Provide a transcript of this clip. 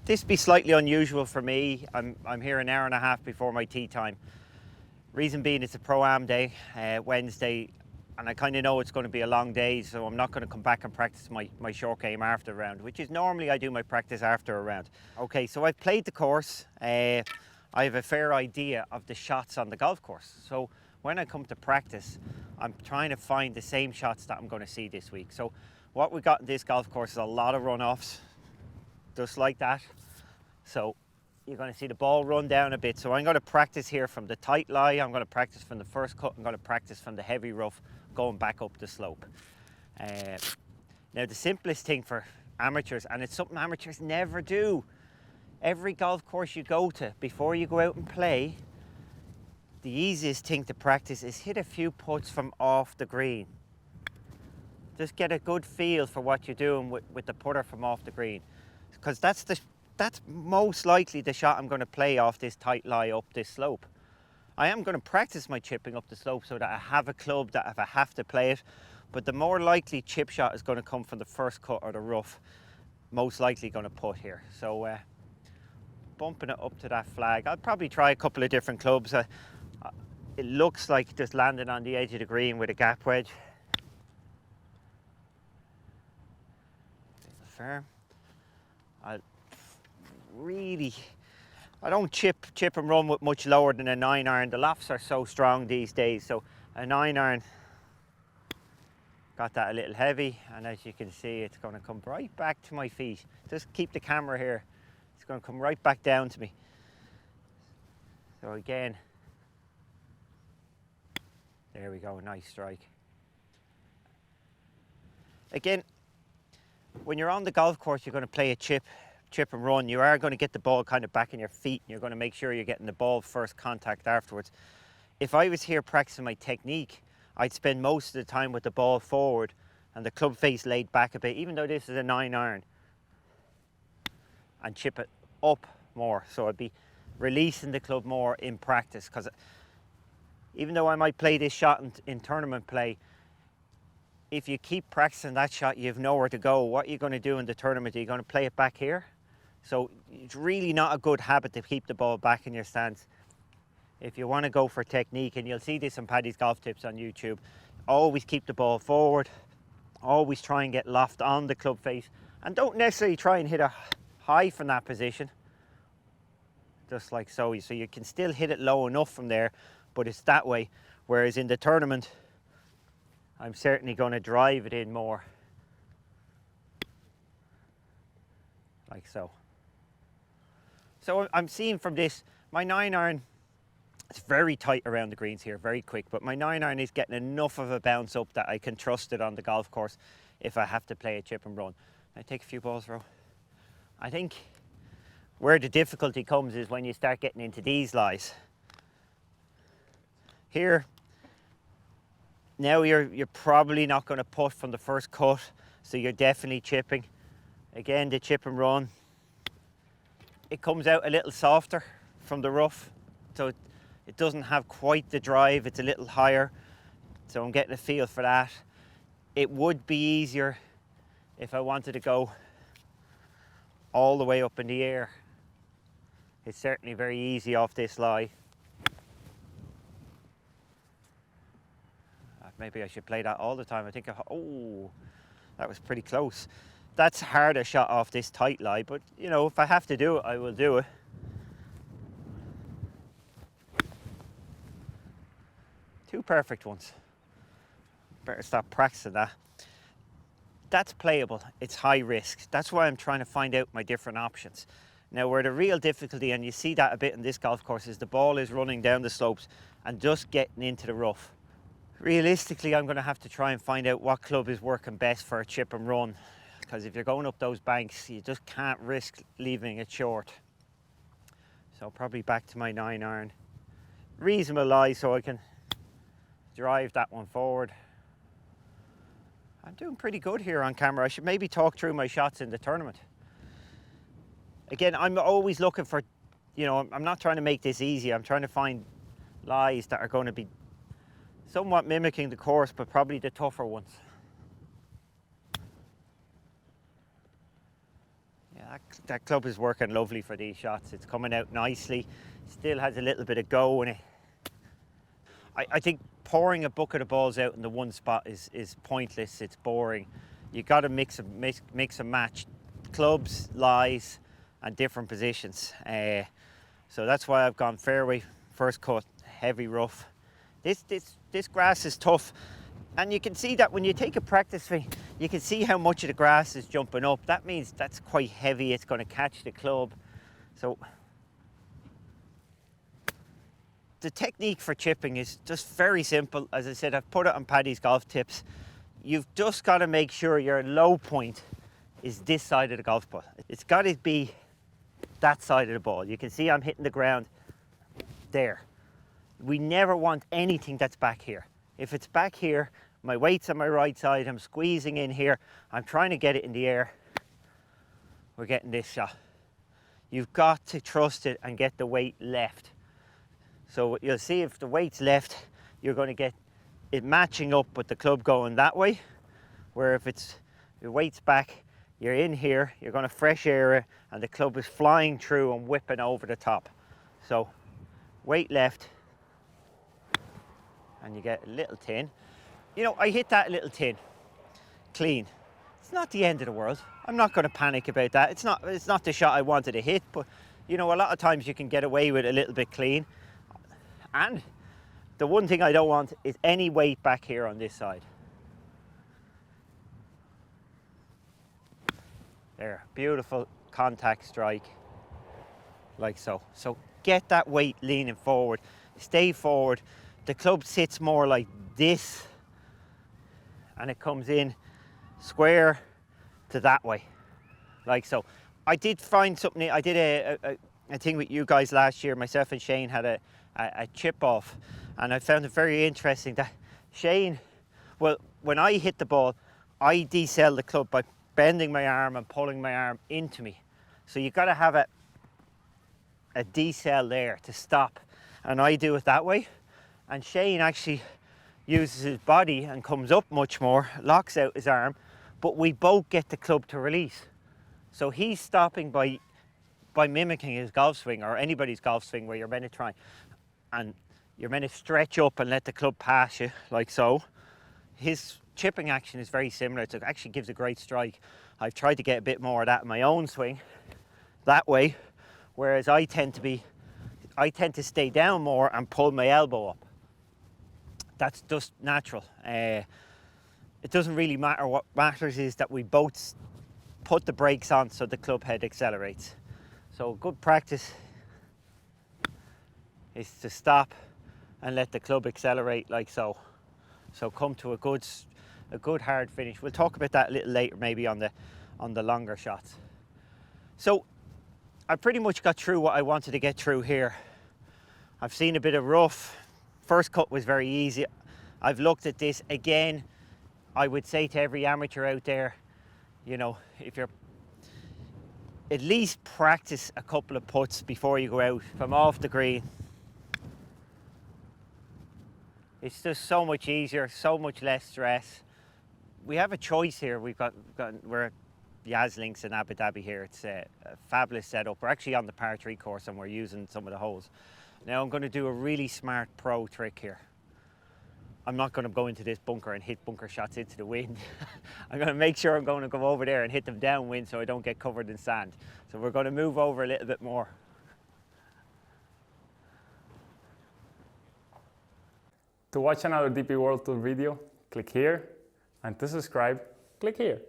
This be slightly unusual for me. I'm here an hour and a half before my tee time. Reason being, it's a Pro-Am day, Wednesday, and I kind of know it's going to be a long day, so I'm not going to come back and practice my short game after a round, which is normally I do my practice after a round. Okay, so I've played the course. I have a fair idea of the shots on the golf course. So when I come to practice, I'm trying to find the same shots that I'm going to see this week. So what we got in this golf course is a lot of runoffs, just like that. So you're going to see the ball run down a bit. So I'm going to practice here from the tight lie. I'm going to practice from the first cut. I'm going to practice from the heavy rough going back up the slope. Now the simplest thing for amateurs, and it's something amateurs never do, every golf course you go to, before you go out and play, the easiest thing to practice is hit a few putts from off the green. Just get a good feel for what you're doing with the putter from off the green, because that's most likely the shot I'm going to play off this tight lie up this slope. I am going to practice my chipping up the slope so that I have a club that if I have to play it, but the more likely chip shot is going to come from the first cut or the rough, most likely going to putt here. So bumping it up to that flag. I'll probably try a couple of different clubs. It looks like just landing on the edge of the green with a gap wedge. Firm. I don't chip and run with much lower than a 9-iron. The lofts are so strong these days, so a 9-iron got that a little heavy, and as you can see, it's going to come right back to my feet. Just keep the camera here. It's going to come right back down to me. So again, there we go, nice strike. Again, when you're on the golf course, you're going to play a chip and run. You are going to get the ball kind of back in your feet, and you're going to make sure you're getting the ball first contact afterwards. If I was here practicing my technique, I'd spend most of the time with the ball forward and the club face laid back a bit, even though this is a 9-iron, and chip it up more. So I'd be releasing the club more in practice, because even though I might play this shot in tournament play, if you keep practicing that shot, you have nowhere to go. What are you going to do in the tournament? Are you going to play it back here? So it's really not a good habit to keep the ball back in your stance. If you want to go for technique, and you'll see this in Paddy's Golf Tips on YouTube, always keep the ball forward, always try and get loft on the club face, and don't necessarily try and hit a high from that position, just like so. So you can still hit it low enough from there, but it's that way. Whereas in the tournament, I'm certainly going to drive it in more, like so. So I'm seeing from this, my 9-iron, it's very tight around the greens here, very quick, but my 9-iron is getting enough of a bounce up that I can trust it on the golf course if I have to play a chip and run. I take a few balls, Ro. I think where the difficulty comes is when you start getting into these lies. Here, now you're probably not going to putt from the first cut, so you're definitely chipping. Again, the chip and run, it comes out a little softer from the rough, so it doesn't have quite the drive, it's a little higher, so I'm getting a feel for that. It would be easier if I wanted to go all the way up in the air. It's certainly very easy off this lie. Maybe I should play that all the time. I think, oh, that was pretty close. That's harder shot off this tight lie, but you know, if I have to do it, I will do it. Two perfect ones. Better stop practicing that. That's playable. It's high risk. That's why I'm trying to find out my different options. Now, where the real difficulty, and you see that a bit in this golf course, is the ball is running down the slopes and just getting into the rough. Realistically, I'm going to have to try and find out what club is working best for a chip and run, because if you're going up those banks, you just can't risk leaving it short. So probably back to my 9-iron. Reasonable lie, so I can drive that one forward. I'm doing pretty good here on camera. I should maybe talk through my shots in the tournament. Again, I'm always looking for, you know, I'm not trying to make this easy. I'm trying to find lies that are going to be somewhat mimicking the course, but probably the tougher ones. Yeah, That club is working lovely for these shots. It's coming out nicely. Still has a little bit of go in it. I think pouring a bucket of balls out in the one spot is pointless. It's boring. You got to mix and match clubs, lies, and different positions. So that's why I've gone fairway, first cut, heavy rough. This grass is tough, and you can see that when you take a practice swing, you can see how much of the grass is jumping up. That means that's quite heavy. It's going to catch the club. So the technique for chipping is just very simple. As I said, I've put it on Paddy's golf tips. You've just got to make sure your low point is this side of the golf ball. It's got to be that side of the ball. You can see I'm hitting the ground there. We never want anything that's back here. If it's back here, my weight's on my right side, I'm squeezing in here, I'm trying to get it in the air, we're getting this shot. You've got to trust it and get the weight left. So what you'll see, if the weight's left, you're going to get it matching up with the club going that way, where if your weight's back, you're in here, you're going to fresh air it, and the club is flying through and whipping over the top. So weight left, and you get a little tin. You know, I hit that little tin clean. It's not the end of the world. I'm not going to panic about that. It's not the shot I wanted to hit, but you know, a lot of times you can get away with a little bit clean. And the one thing I don't want is any weight back here on this side. There, beautiful contact strike, like so. So get that weight leaning forward, stay forward. The club sits more like this, and it comes in square to that way, like so. I did find something, I did a thing with you guys last year. Myself and Shane had a chip off, and I found it very interesting that Shane, well, when I hit the ball, I decel the club by bending my arm and pulling my arm into me. So you've got to have a decel there to stop, and I do it that way. And Shane actually uses his body and comes up much more, locks out his arm, but we both get the club to release. So he's stopping by mimicking his golf swing, or anybody's golf swing, where you're meant to try and you're meant to stretch up and let the club pass you, like so. His chipping action is very similar. It actually gives a great strike. I've tried to get a bit more of that in my own swing, that way, whereas I tend to stay down more and pull my elbow up. That's just natural. It doesn't really matter. What matters is that we both put the brakes on so the club head accelerates. So good practice is to stop and let the club accelerate, like so. So come to a good hard finish. We'll talk about that a little later, maybe on the longer shots. So I pretty much got through what I wanted to get through here. I've seen a bit of rough. First cut was very easy. I've looked at this again. I would say to every amateur out there, you know, if you're at least practice a couple of putts before you go out from off the green. It's just so much easier, so much less stress. We have a choice here. We're at Yas Links in Abu Dhabi here. It's a fabulous setup. We're actually on the par 3 course, and we're using some of the holes. Now I'm going to do a really smart pro trick here. I'm not going to go into this bunker and hit bunker shots into the wind. I'm going to make sure I'm going to go over there and hit them downwind so I don't get covered in sand. So we're going to move over a little bit more. To watch another DP World Tour video, click here, and to subscribe, click here.